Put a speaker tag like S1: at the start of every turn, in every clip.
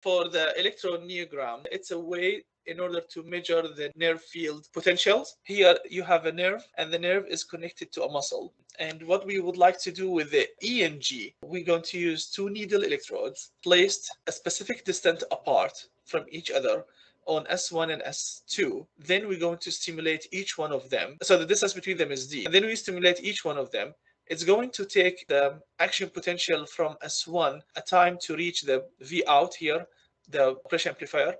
S1: For the electrodiogram, it's a way in order to measure the nerve field potentials. Here you have a nerve, and the nerve is connected to a muscle. And what we would like to do with the EMG, we're going to use two needle electrodes placed a specific distance apart from each other on S1 and S2. Then we're going to stimulate each one of them. So the distance between them is D. And then we stimulate each one of them. It's going to take the action potential from S1 a time to reach the V out here, the pressure amplifier,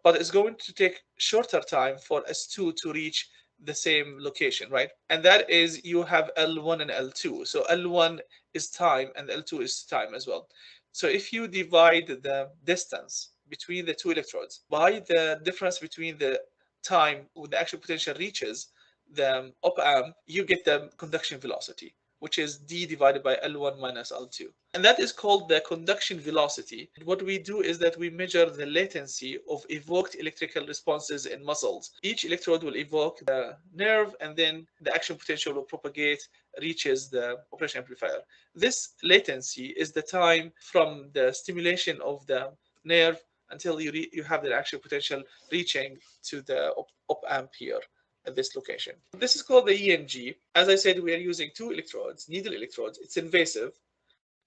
S1: but it's going to take shorter time for S2 to reach the same location, right? And that is, you have L1 and L2. So L1 is time and L2 is time as well. So if you divide the distance between the two electrodes by the difference between the time when the action potential reaches the op amp, you get the conduction velocity, which is d divided by L1 minus L2. And that is called the conduction velocity. What we do is that we measure the latency of evoked electrical responses in muscles. Each electrode will evoke the nerve, and then the action potential will propagate, reaches the operation amplifier. This latency is the time from the stimulation of the nerve until you have the action potential reaching to the op amp here at this location. This is called the EMG. As I said, we are using two electrodes, needle electrodes. It's invasive.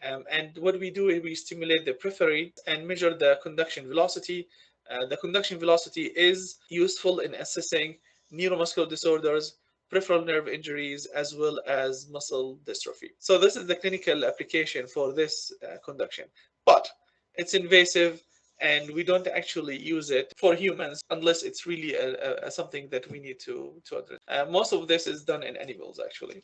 S1: And what we do is we stimulate the periphery and measure the conduction velocity. The conduction velocity is useful in assessing neuromuscular disorders, peripheral nerve injuries, as well as muscle dystrophy. So this is the clinical application for this conduction. But it's invasive, and we don't actually use it for humans unless it's really something that we need to address. Most of this is done in animals, actually.